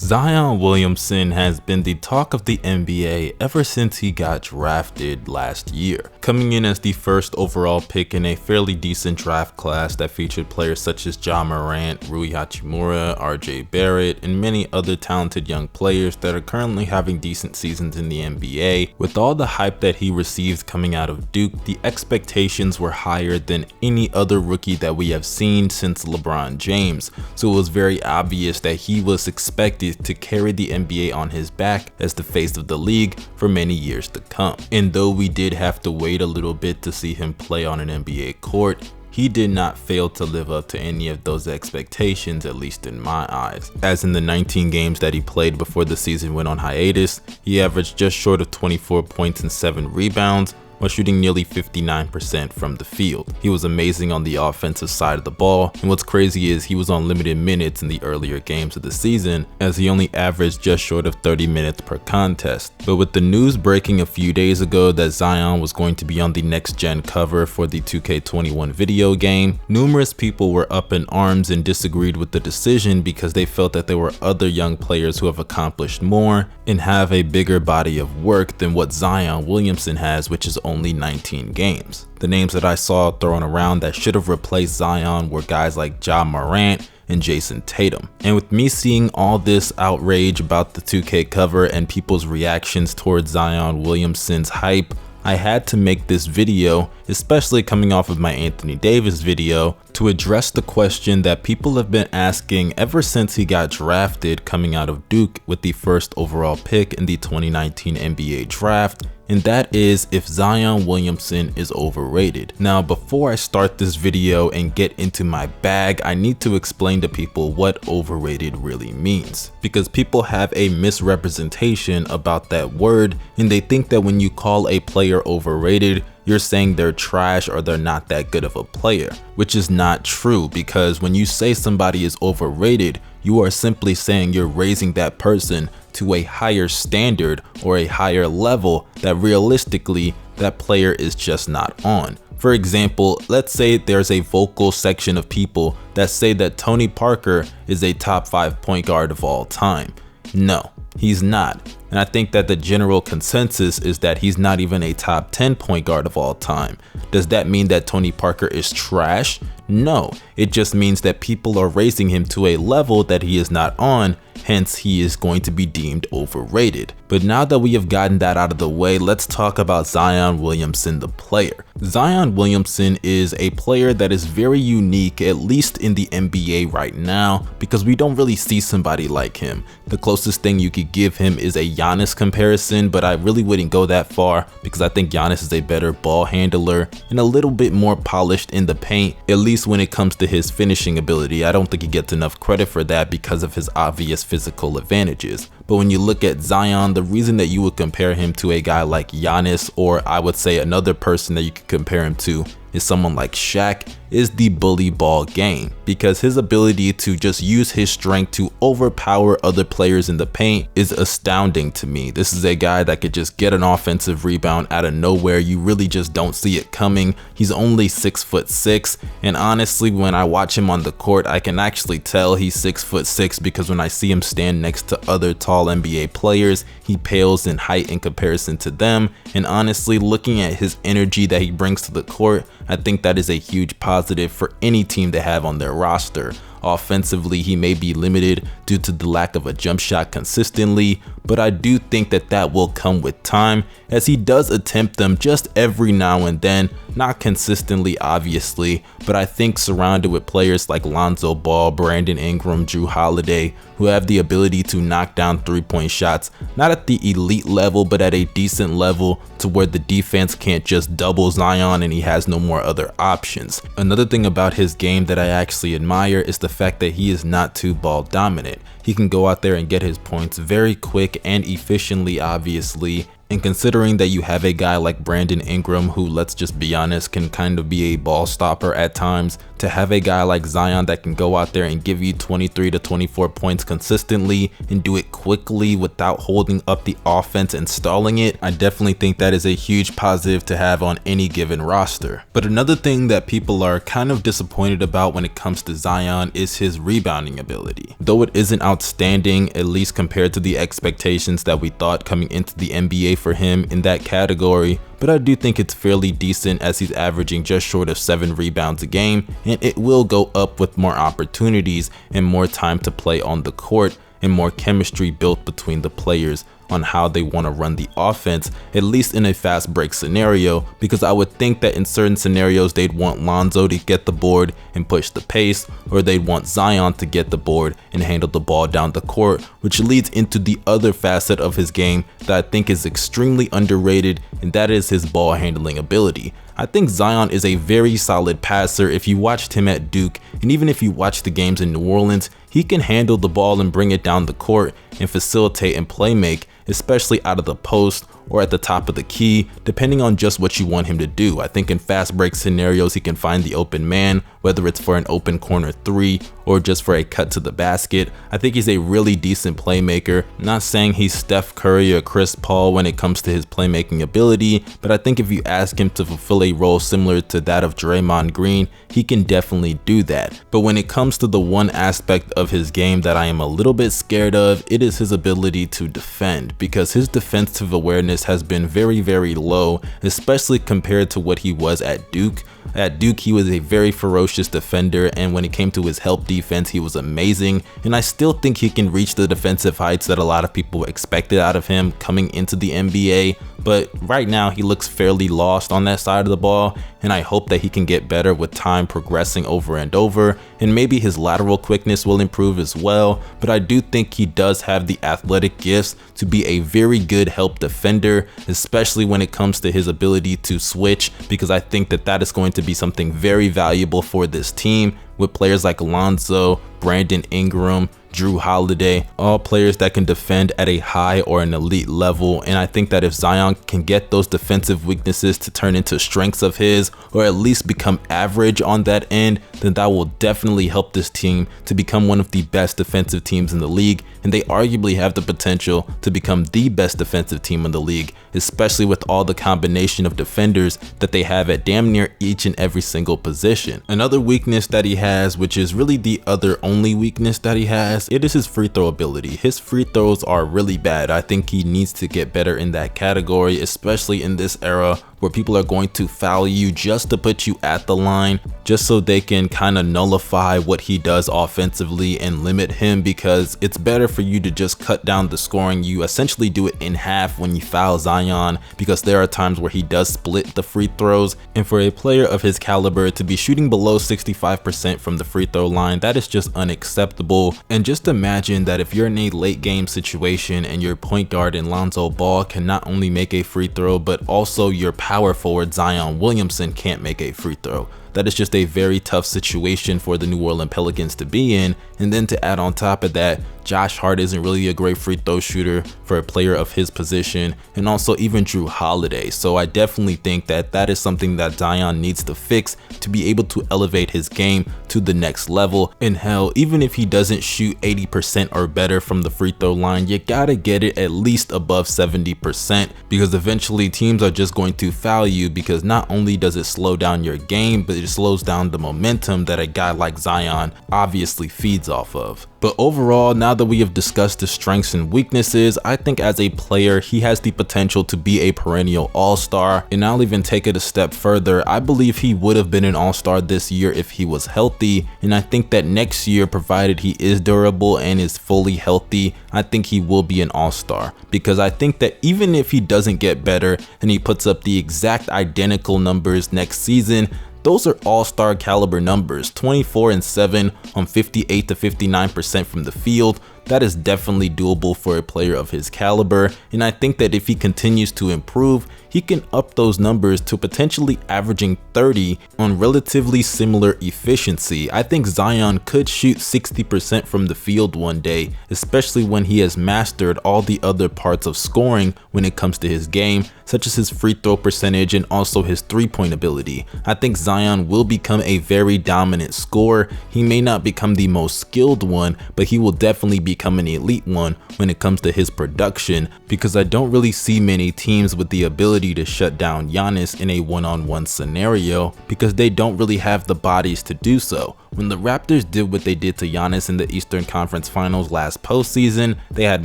Zion Williamson has been the talk of the NBA ever since he got drafted last year, coming in as the first overall pick in a fairly decent draft class that featured players such as Ja Morant, Rui Hachimura, RJ Barrett, and many other talented young players that are currently having decent seasons in the NBA. With all the hype that he received coming out of Duke, the expectations were higher than any other rookie that we have seen since LeBron James, so it was very obvious that he was expected to carry the NBA on his back as the face of the league for many years to come. And though we did have to wait a little bit to see him play on an NBA court, he did not fail to live up to any of those expectations, at least in my eyes. As in the 19 games that he played before the season went on hiatus, he averaged just short of 24 points and 7 rebounds, while shooting nearly 59% from the field. He was amazing on the offensive side of the ball, and what's crazy is he was on limited minutes in the earlier games of the season, as he only averaged just short of 30 minutes per contest. But with the news breaking a few days ago that Zion was going to be on the next gen cover for the 2K21 video game, numerous people were up in arms and disagreed with the decision because they felt that there were other young players who have accomplished more and have a bigger body of work than what Zion Williamson has, which is only 19 games. The names that I saw thrown around that should have replaced Zion were guys like Ja Morant and Jason Tatum. And with me seeing all this outrage about the 2K cover and people's reactions towards Zion Williamson's hype, I had to make this video, especially coming off of my Anthony Davis video, to address the question that people have been asking ever since he got drafted coming out of Duke with the first overall pick in the 2019 NBA draft, and that is if Zion Williamson is overrated. Now, before I start this video and get into my bag, I need to explain to people what overrated really means, because people have a misrepresentation about that word, and they think that when you call a player overrated, you're saying they're trash or they're not that good of a player, which is not true, because when you say somebody is overrated, you are simply saying you're raising that person to a higher standard or a higher level that realistically that player is just not on. For example, let's say there's a vocal section of people that say that Tony Parker is a top 5 point guard of all time. No, he's not. And I think that the general consensus is that he's not even a top 10 point guard of all time. Does that mean that Tony Parker is trash? No, it just means that people are raising him to a level that he is not on, hence he is going to be deemed overrated. But now that we have gotten that out of the way, let's talk about Zion Williamson, the player. Zion Williamson is a player that is very unique, at least in the NBA right now, because we don't really see somebody like him. The closest thing you could give him is a Giannis comparison, but I really wouldn't go that far because I think Giannis is a better ball handler and a little bit more polished in the paint, at least when it comes to his finishing ability. I don't think he gets enough credit for that because of his obvious physical advantages. But when you look at Zion, the reason that you would compare him to a guy like Giannis, or I would say another person that you could compare him to is someone like Shaq, is the bully ball game, because his ability to just use his strength to overpower other players in the paint is astounding to me. This is a guy that could just get an offensive rebound out of nowhere. You really just don't see it coming. He's only 6'6", and honestly, when I watch him on the court, I can actually tell he's 6'6", because when I see him stand next to other tall NBA players, he pales in height in comparison to them. And honestly, looking at his energy that he brings to the court, I think that is a huge positive for any team to have on their roster. Offensively, he may be limited due to the lack of a jump shot consistently, but I do think that that will come with time, as he does attempt them just every now and then, not consistently obviously, but I think surrounded with players like Lonzo Ball, Brandon Ingram, Drew Holiday, who have the ability to knock down 3-point shots, not at the elite level, but at a decent level to where the defense can't just double Zion and he has no more other options. Another thing about his game that I actually admire is the fact that he is not too ball dominant. He can go out there and get his points very quick and efficiently, obviously, And considering that you have a guy like Brandon Ingram, who, let's just be honest, can kind of be a ball stopper at times, to have a guy like Zion that can go out there and give you 23 to 24 points consistently and do it quickly without holding up the offense and stalling it, I definitely think that is a huge positive to have on any given roster. But another thing that people are kind of disappointed about when it comes to Zion is his rebounding ability. Though it isn't outstanding, at least compared to the expectations that we thought coming into the NBA for him in that category, but I do think it's fairly decent as he's averaging just short of 7 rebounds a game, and it will go up with more opportunities and more time to play on the court and more chemistry built between the players on how they want to run the offense, at least in a fast break scenario, because I would think that in certain scenarios they'd want Lonzo to get the board and push the pace, or they'd want Zion to get the board and handle the ball down the court, which leads into the other facet of his game that I think is extremely underrated, and that is his ball handling ability. I think Zion is a very solid passer. If you watched him at Duke, and even if you watch the games in New Orleans, he can handle the ball and bring it down the court and facilitate and play make, especially out of the post or at the top of the key, depending on just what you want him to do. I think in fast break scenarios, he can find the open man, whether it's for an open corner 3 or just for a cut to the basket. I think he's a really decent playmaker. I'm not saying he's Steph Curry or Chris Paul when it comes to his playmaking ability, but I think if you ask him to fulfill a role similar to that of Draymond Green, he can definitely do that. But when it comes to the one aspect of his game that I am a little bit scared of, it is his ability to defend, because his defensive awareness has been very, very low, especially compared to what he was at Duke. At Duke, he was a very ferocious defender, and when it came to his help defense, he was amazing, and I still think he can reach the defensive heights that a lot of people expected out of him coming into the NBA, but right now he looks fairly lost on that side of the ball, and I hope that he can get better with time progressing over and over, and maybe his lateral quickness will improve as well, but I do think he does have the athletic gifts to be a very good help defender, especially when it comes to his ability to switch, because I think that that is going to be something very valuable for this team with players like Lonzo, Brandon Ingram, Drew Holiday, all players that can defend at a high or an elite level, and I think that if Zion can get those defensive weaknesses to turn into strengths of his, or at least become average on that end, then that will definitely help this team to become one of the best defensive teams in the league, and they arguably have the potential to become the best defensive team in the league, especially with all the combination of defenders that they have at damn near each and every single position. Another weakness that he has, which is really the other only weakness that he has, it is his free throw ability. His free throws are really bad. I think he needs to get better in that category, especially in this era where people are going to foul you just to put you at the line, just so they can kind of nullify what he does offensively and limit him, because it's better for you to just cut down the scoring. You essentially do it in half when you foul Zion, because there are times where he does split the free throws, and for a player of his caliber to be shooting below 65% from the free throw line, that is just unacceptable. And just imagine that if you're in a late game situation and your point guard in Lonzo Ball can not only make a free throw, but also your power forward Zion Williamson can't make a free throw. That is just a very tough situation for the New Orleans Pelicans to be in, and then to add on top of that, Josh Hart isn't really a great free throw shooter for a player of his position, and also even Drew Holiday. So I definitely think that that is something that Zion needs to fix to be able to elevate his game to the next level. And hell, even if he doesn't shoot 80% or better from the free throw line, you gotta get it at least above 70%, because eventually teams are just going to foul you, because not only does it slow down your game, but it slows down the momentum that a guy like Zion obviously feeds off of. But overall, now that we have discussed the strengths and weaknesses, I think as a player, he has the potential to be a perennial all-star. And I'll even take it a step further. I believe he would have been an all-star this year if he was healthy. And I think that next year, provided he is durable and is fully healthy, I think he will be an all-star. Because I think that even if he doesn't get better and he puts up the exact identical numbers next season, those are all-star caliber numbers. 24 and 7 on 58 to 59% from the field. That is definitely doable for a player of his caliber, and I think that if he continues to improve, he can up those numbers to potentially averaging 30 on relatively similar efficiency. I think Zion could shoot 60% from the field one day, especially when he has mastered all the other parts of scoring when it comes to his game, such as his free throw percentage and also his three-point ability. I think Zion will become a very dominant scorer. He may not become the most skilled one, but he will definitely become an elite one when it comes to his production, because I don't really see many teams with the ability to shut down Giannis in a one-on-one scenario, because they don't really have the bodies to do so. When the Raptors did what they did to Giannis in the Eastern Conference Finals last postseason, they had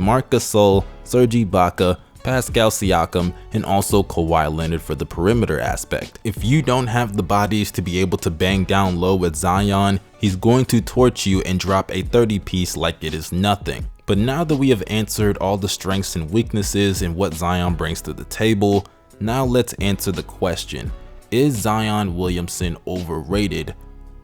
Marc Gasol, Serge Ibaka, Pascal Siakam, and also Kawhi Leonard for the perimeter aspect. If you don't have the bodies to be able to bang down low with Zion, he's going to torch you and drop a 30-piece like it is nothing. But now that we have answered all the strengths and weaknesses and what Zion brings to the table, now let's answer the question: is Zion Williamson overrated?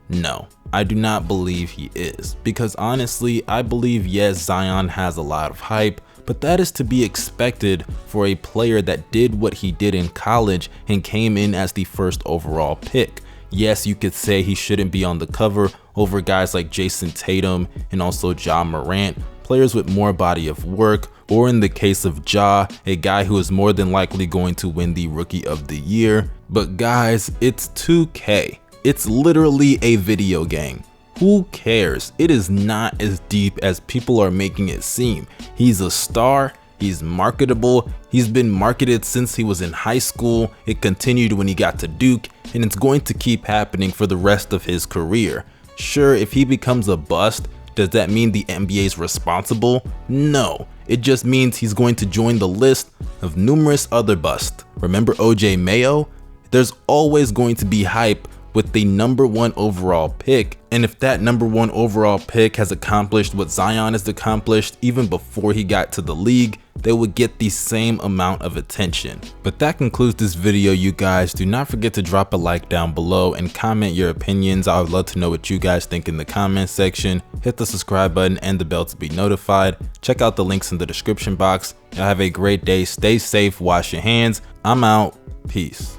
No, I do not believe he is, because honestly, I believe yes, Zion has a lot of hype, but that is to be expected for a player that did what he did in college and came in as the first overall pick. Yes, you could say he shouldn't be on the cover over guys like Jason Tatum and also Ja Morant, players with more body of work, or in the case of Ja, a guy who is more than likely going to win the Rookie of the Year. But guys, it's 2K. It's literally a video game. Who cares? It is not as deep as people are making it seem. He's a star, he's marketable, he's been marketed since he was in high school, it continued when he got to Duke, and it's going to keep happening for the rest of his career. Sure, if he becomes a bust, does that mean the NBA is responsible? No, it just means he's going to join the list of numerous other busts. Remember OJ Mayo? There's always going to be hype with the #1 overall pick, and if that #1 overall pick has accomplished what Zion has accomplished even before he got to the league, they would get the same amount of attention. But that concludes this video, you guys. Do not forget to drop a like down below and comment your opinions. I would love to know what you guys think in the comment section. Hit the subscribe button and the bell to be notified. Check out the links in the description box. Y'all have a great day, stay safe, wash your hands. I'm out, peace.